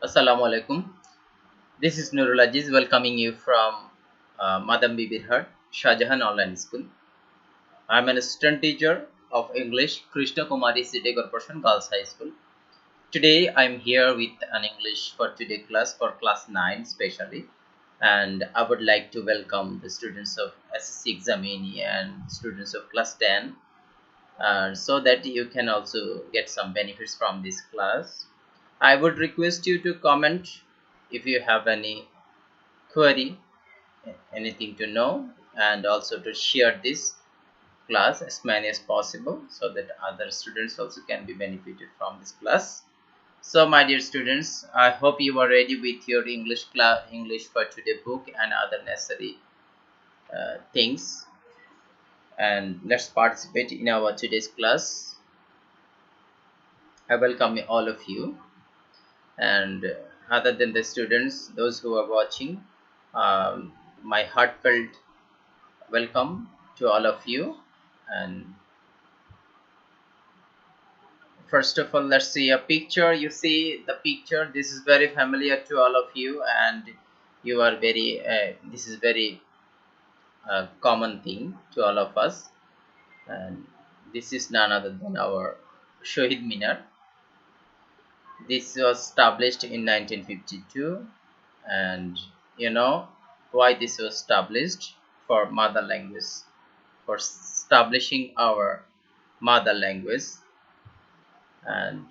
Assalamu alaikum. This is Nurul Aziz welcoming you from Madam Bibirhat, Shahjahan Online School. I am an assistant teacher of English, Krishna Kumari City Corporation Girls High School. Today I am here with an English for today class for class 9 especially. And I would like to welcome the students of SSC examinee and students of class 10 so that you can also get some benefits from this class. I would request you to comment if you have any query, anything to know, and also to share this class as many as possible so that other students also can be benefited from this class. So my dear students, I hope you are ready with your English for today book and other necessary things, and let's participate in our today's class. I welcome all of you, and other than the students, those who are watching, my heartfelt welcome to all of you. And first of all, let's see a picture. You see the picture, this is very familiar to all of you, and you are very this is very common thing to all of us. And this is none other than our Shahid Minar. This was established in 1952, and you know why this was established? For mother language, for establishing our mother language. And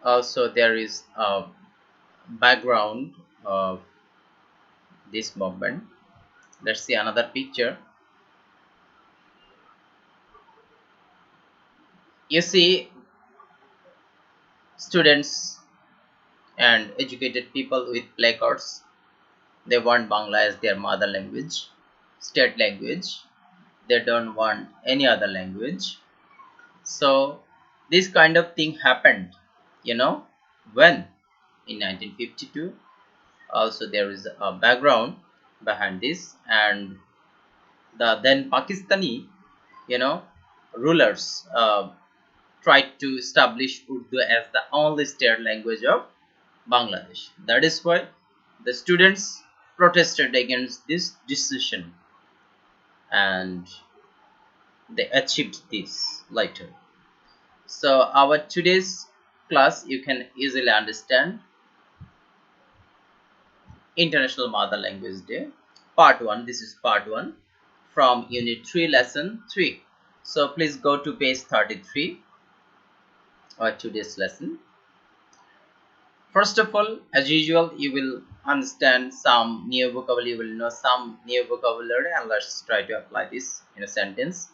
also there is a background of this movement. Let's see another picture. You see students and educated people with placards. They want Bangla as their mother language, state language. They don't want any other language. So this kind of thing happened, you know, when in 1952. Also there is a background behind this, and the then Pakistani, you know, rulers tried to establish Urdu as the only state language of Bangladesh. That is why the students protested against this decision, and they achieved this later. So our today's class, you can easily understand International Mother Language Day, part 1. This is part 1 from unit 3, lesson 3. So please go to page 33 or today's lesson. First of all, as usual, you will understand some new vocabulary, you will know some new vocabulary, and let's try to apply this in a sentence.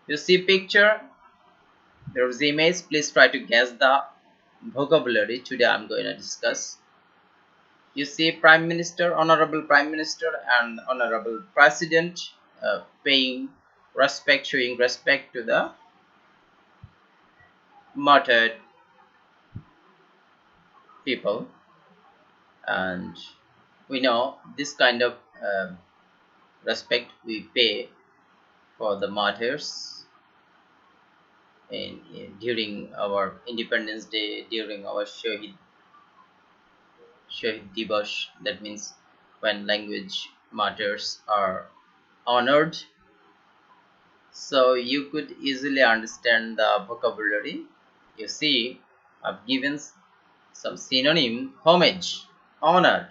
You see picture, there is image. Please try to guess the vocabulary today I'm going to discuss. You see Prime Minister, Honorable Prime Minister and Honorable President paying respect, showing respect to the martyred people. And we know this kind of respect we pay for the martyrs during our Independence Day, during our Shahid Divas. That means when language martyrs are honored. So you could easily understand the vocabulary. You see, I've given some synonym: homage, honor.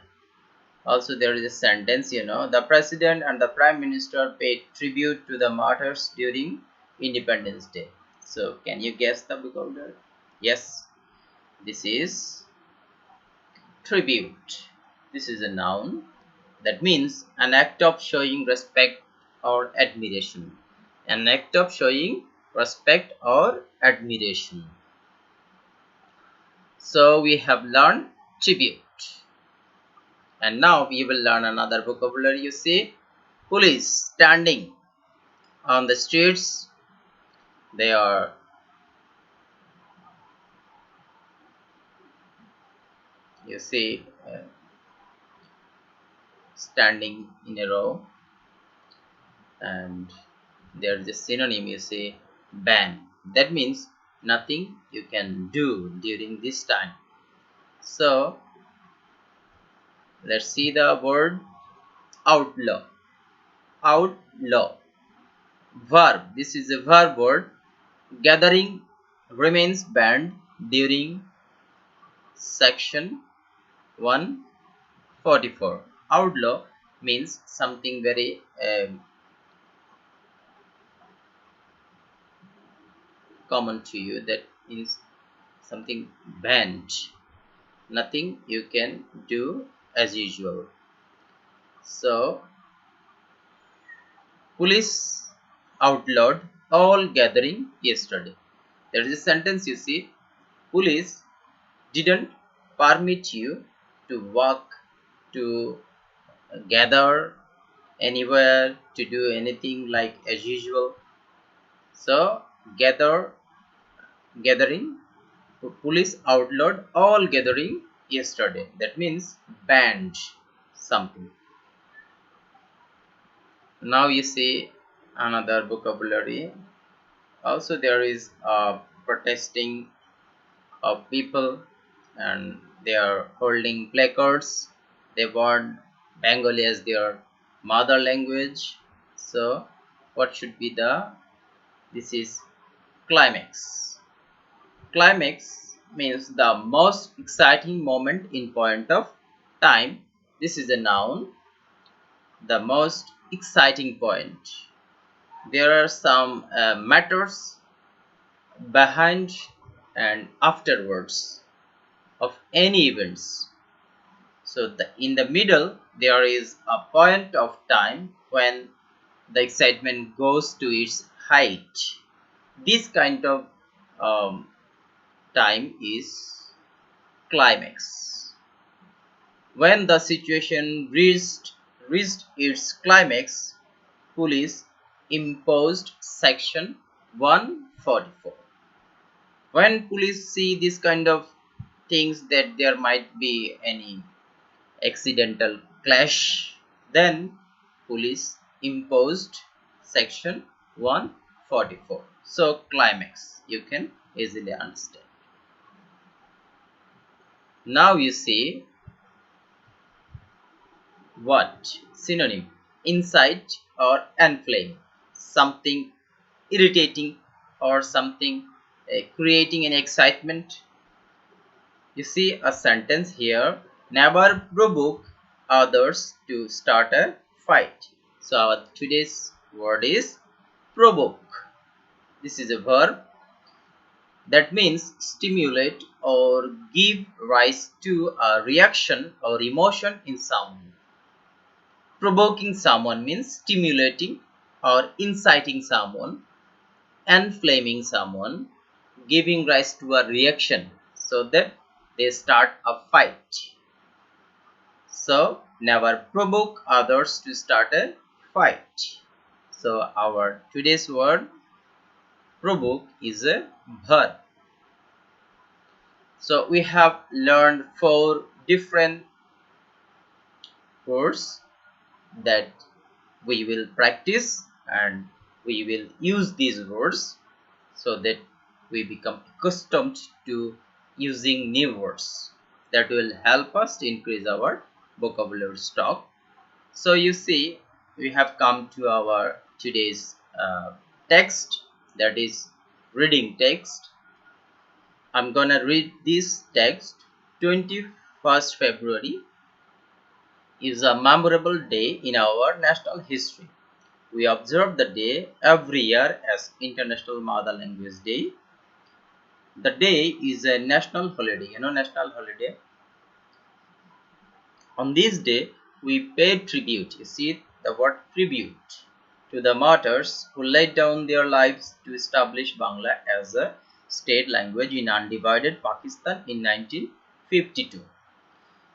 Also there is a sentence, you know, the president and the prime minister paid tribute to the martyrs during Independence Day. So can you guess the vocabulary? Yes, this is tribute. This is a noun. That means an act of showing respect or admiration. An act of showing respect or admiration. So we have learned tribute. And now we will learn another vocabulary. You see, police standing on the streets. They are you see standing in a row, and there is a synonym. You see ban. That means nothing you can do during this time. So let's see the word outlaw. Outlaw. Verb. This is a verb word. Gathering remains banned during section 144. Outlaw means something very common to you, that means something banned. Nothing you can do as usual. So police outlawed all gathering yesterday. There is a sentence you see. Police didn't permit you to walk, to gather anywhere, to do anything like as usual. So gathering, police outlawed all gathering yesterday. That means banned something. Now you see another vocabulary. Also there is protesting of people, and they are holding placards. They want Bengali as their mother language. So what should be the, this is climax. Climax means the most exciting moment in point of time. This is a noun. The most exciting point. There are some matters behind and afterwards of any events. So in the middle there is a point of time when the excitement goes to its height. This kind of um, time is climax. When the situation reached its climax, police imposed section 144. When police see this kind of things, that there might be any accidental clash, then police imposed section 144. So climax, you can easily understand. Now you see what synonym: incite or inflame, something irritating or something creating an excitement. You see a sentence here: never provoke others to start a fight. So our today's word is provoke. This is a verb that means stimulate or give rise to a reaction or emotion in someone. Provoking someone means stimulating or inciting someone, inflaming someone, giving rise to a reaction so that they start a fight. So never provoke others to start a fight. So our today's word provoke is a verb. So we have learned 4 different words that we will practice, and we will use these words so that we become accustomed to using new words that will help us to increase our vocabulary stock. So you see, we have come to our today's text, that is reading text. I'm gonna read this text. 21st February is a memorable day in our national history. We observe the day every year as International Mother Language Day. The day is a national holiday, national holiday. On this day, we pay tribute, you see the word tribute, to the martyrs who laid down their lives to establish Bangla as a state language in undivided Pakistan in 1952.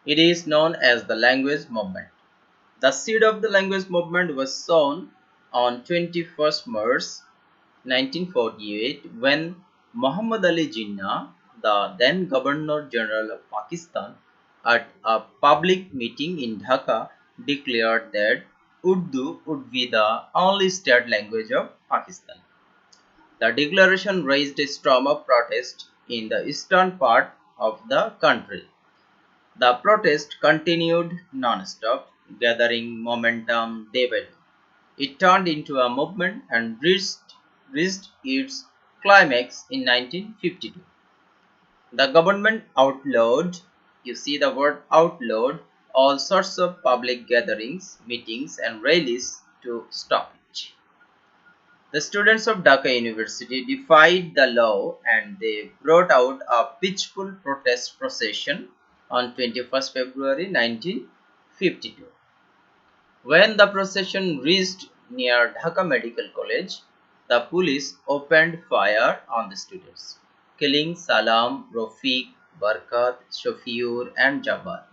It is known as the language movement. The seed of the language movement was sown on 21st March 1948 when Muhammad Ali Jinnah, the then Governor General of Pakistan, at a public meeting in Dhaka declared that Urdu would be the only state language of Pakistan. The declaration raised a storm of protest in the eastern part of the country. The protest continued non-stop, gathering momentum day by day. It turned into a movement and reached its climax in 1952. The government outlawed, you see the word outlawed, all sorts of public gatherings, meetings and rallies to stop it. The students of Dhaka University defied the law and they brought out a peaceful protest procession on 21st February 1952. When the procession reached near Dhaka Medical College, the police opened fire on the students, killing Salam, Rafiq, Barkat, Shafiur and Jabbar.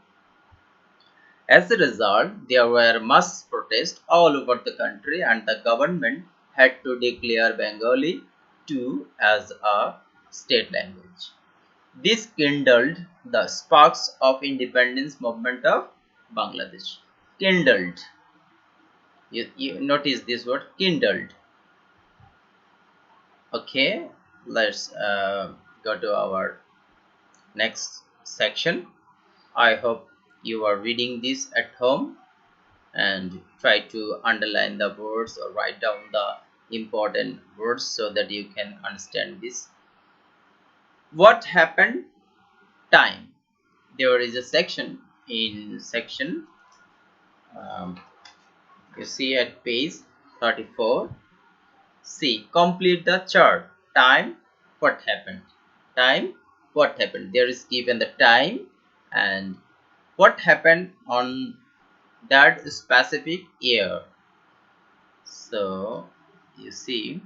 As a result, there were mass protests all over the country and the government had to declare Bengali too as a state language. This kindled the sparks of independence movement of Bangladesh. Kindled. You notice this word kindled. Okay, let's go to our next section. I hope you are reading this at home and try to underline the words or write down the important words so that you can understand this. What happened? Time. There is a section in section you see at page 34. See, complete the chart. Time, what happened? Time, what happened? There is given the time and what happened on that specific year. So, you see,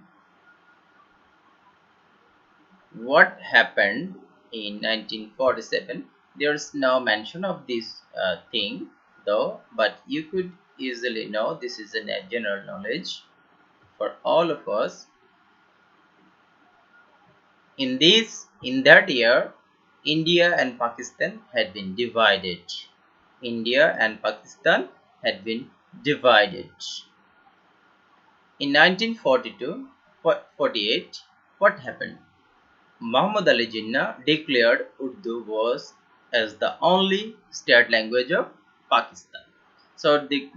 what happened in 1947. There is no mention of this thing though, but you could easily know this is a general knowledge for all of us. In that year, India and Pakistan had been divided. India and Pakistan had been divided. In 1942-48, what happened? Muhammad Ali Jinnah declared Urdu was as the only state language of Pakistan. So the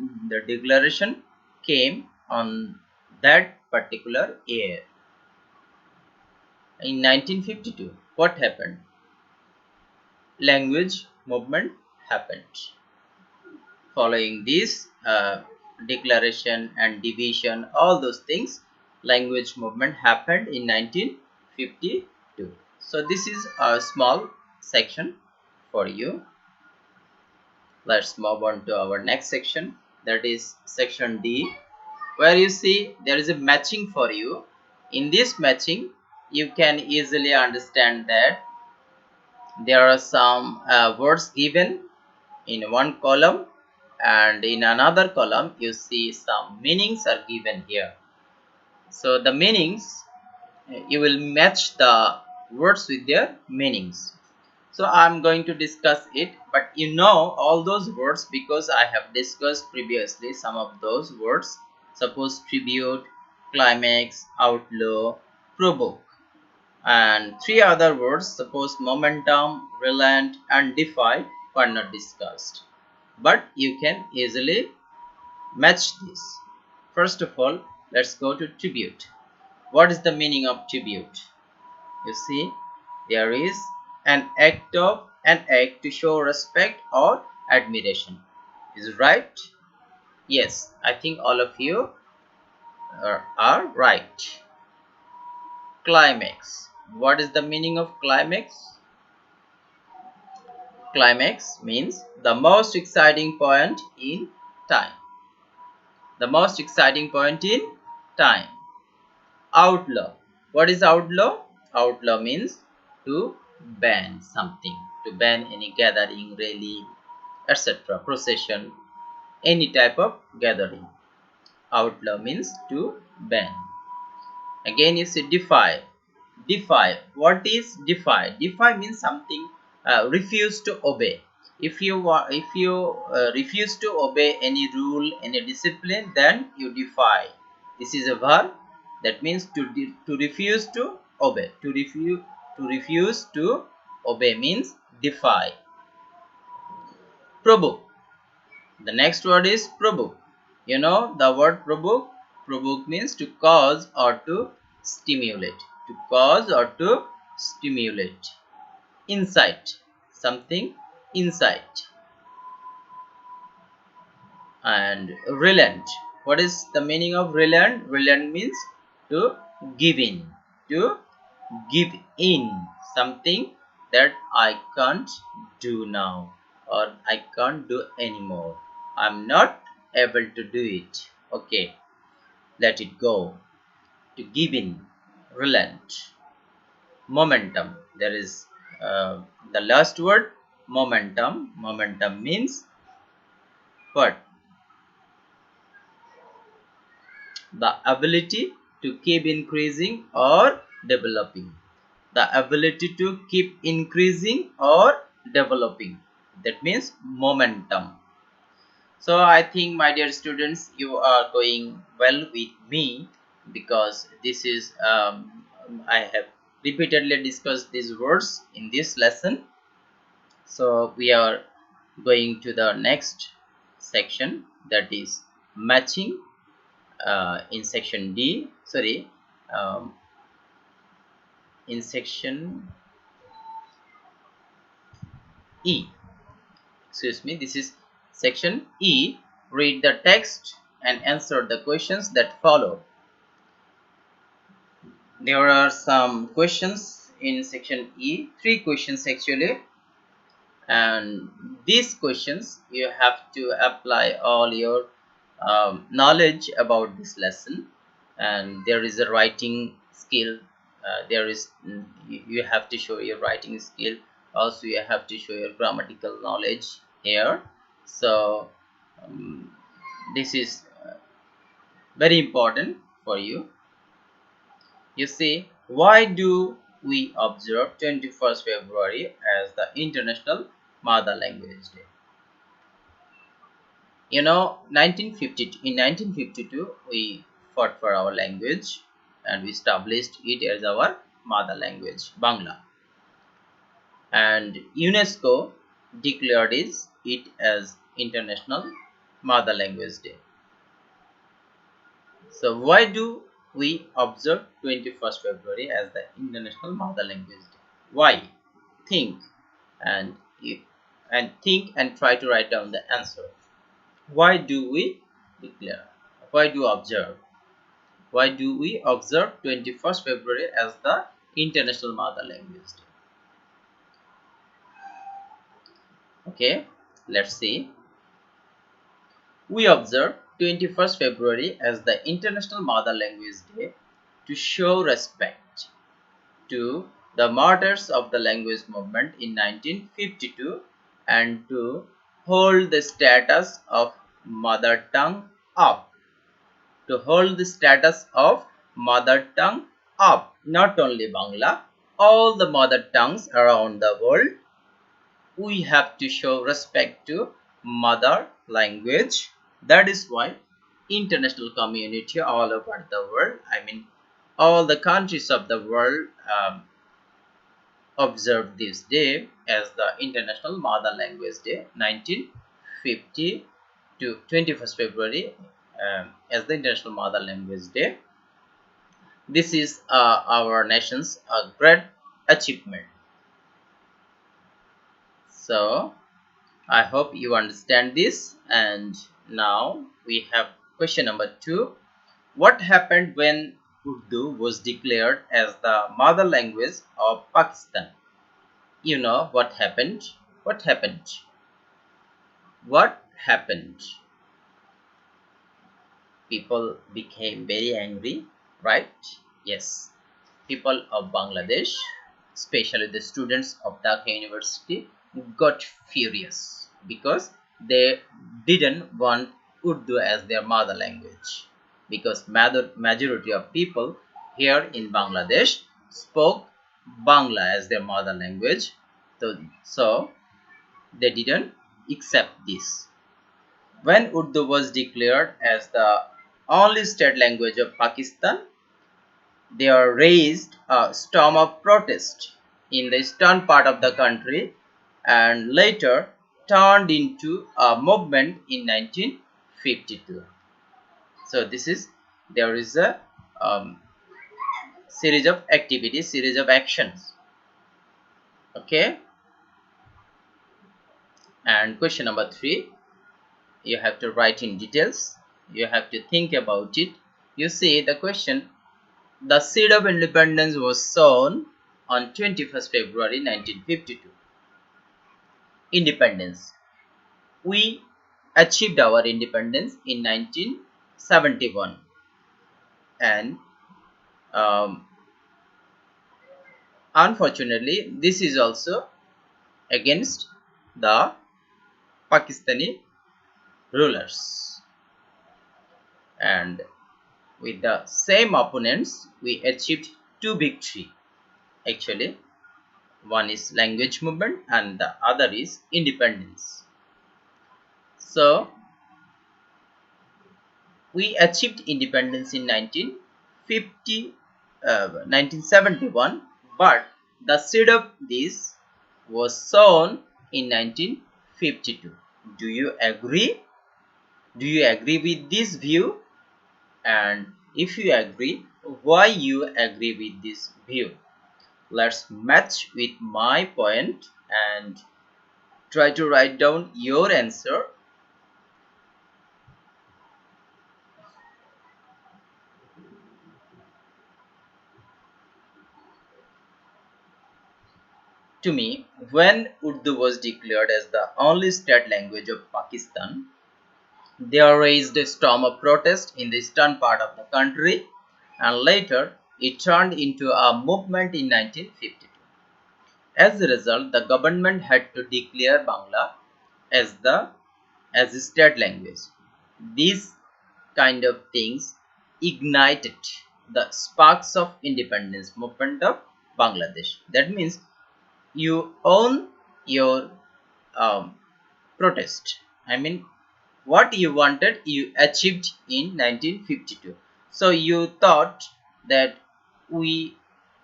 declaration came on that particular year. In 1952, what happened? Language movement happened. Following this declaration and division, all those things, language movement happened in 1952. So this is a small section for you. Let's move on to our next section, that is section D, where you see there is a matching for you. In this matching, you can easily understand that there are some words given in one column and in another column you see some meanings are given here. So the meanings, you will match the words with their meanings. So I'm going to discuss it, but you know all those words because I have discussed previously some of those words. Suppose tribute, climax, outlaw, provoke, and three other words, suppose momentum, relent and defy, were not discussed, but you can easily match this. First of all, let's go to tribute. What is the meaning of tribute? You see, there is an act to show respect or admiration. Is it right? Yes, I think all of you are right. Climax. What is the meaning of climax? Climax means the most exciting point in time. The most exciting point in time. Outlaw. What is outlaw? Outlaw means to ban something, to ban any gathering, rally, etc., procession, any type of gathering. Outlaw means to ban. Again, you see defy. Defy. What is defy? Defy means something refuse to obey. If you refuse to obey any rule, any discipline, then you defy. This is a verb. That means to refuse to obey. To refuse to obey means defy. Prabhu. The next word is Prabhu. You know the word Prabhu? Prabhu means to cause or to stimulate. To cause or to stimulate. Insight. Something insight. And relent. What is the meaning of relent? Relent means to give in. To give in something that I can't do now or I can't do anymore. I'm not able to do it. Okay, let it go. To give in, relent. Momentum. There is the last word, momentum. Momentum means what? The ability to keep increasing or developing. The ability to keep increasing or developing. That means momentum. So I think, my dear students, you are going well with me, because this is I have repeatedly discussed these words in this lesson. So we are going to the next section, that is matching, in section D. Sorry, um, in section E. Excuse me, this is section E. Read the text and answer the questions that follow. There are some questions in section E, 3 questions actually, and these questions you have to apply all your knowledge about this lesson. And there is a writing skill, there is you have to show your writing skill, also you have to show your grammatical knowledge here. So this is very important for you. You see, why do we observe 21st February as the International Mother Language Day? You know, in 1952, we fought for our language and we established it as our mother language, Bangla. And UNESCO declared it as International Mother Language Day. So why do we observe 21st February as the International Mother Language Day? Why? Think and think and try to write down the answer. Why do we declare? Why do we observe? Why do we observe 21st February as the International Mother Language Day? Okay, let's see. We observe 21st February as the International Mother Language Day to show respect to the martyrs of the language movement in 1952 and to hold the status of mother tongue up. To hold the status of mother tongue up. Not only Bangla, all the mother tongues around the world, we have to show respect to mother language. That is why international community all over the world, I mean all the countries of the world, observe this day as the International Mother Language Day, 1950 to 21st February, as the International Mother Language Day. This is our nation's great achievement. So I hope you understand this. And now we have question number 2. What happened when Urdu was declared as the mother language of Pakistan? You know what happened? What happened? What happened? People became very angry, right? Yes. People of Bangladesh, especially the students of Dhaka University, got furious because they didn't want Urdu as their mother language, because majority of people here in Bangladesh spoke Bangla as their mother language. So they didn't accept this. When Urdu was declared as the only state language of Pakistan, there raised a storm of protest in the eastern part of the country and later turned into a movement in 1952. So this is there is a series of activities, series of actions. Okay, and question number 3, you have to write in details, you have to think about it. You see the question, the seed of independence was sown on 21st February 1952. Independence. We achieved our independence in 1971, and um, unfortunately this is also against the Pakistani rulers, and with the same opponents we achieved two victory. Actually, one is language movement and the other is independence. So we achieved independence in 1971, but the seed of this was sown in 1952. Do you agree? Do you agree with this view? And if you agree, why you agree with this view? Let's match with my point and try to write down your answer. To me, when Urdu was declared as the only state language of Pakistan, there raised a storm of protest in the eastern part of the country, and later it turned into a movement in 1952. As a result, the government had to declare Bangla as as a state language. These kind of things ignited the sparks of independence movement of Bangladesh. That means you own your um, protest. I mean, what you wanted, you achieved in 1952. So you thought that we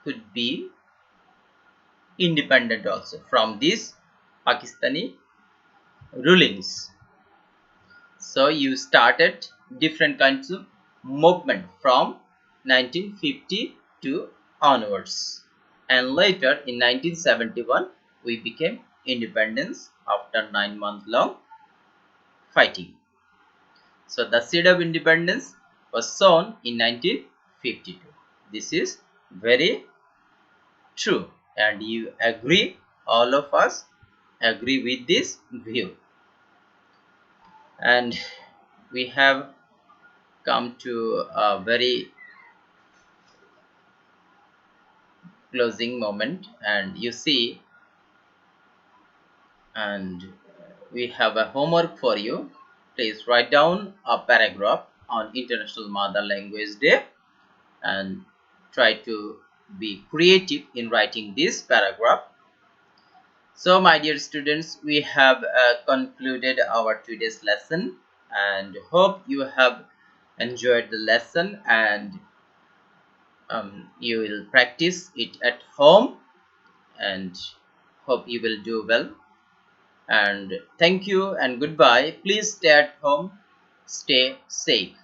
could be independent also from these Pakistani rulings. So you started different kinds of movement from 1952 onwards, and later in 1971 we became independence after 9 month long fighting. So the seed of independence was sown in 1952. This is very true, and you agree, all of us agree with this view. And we have come to a very closing moment, and you see, and we have a homework for you. Please write down a paragraph on International Mother Language Day and try to be creative in writing this paragraph. So my dear students, we have concluded our today's lesson, and hope you have enjoyed the lesson, and you will practice it at home, and hope you will do well. And thank you and goodbye. Please stay at home, stay safe.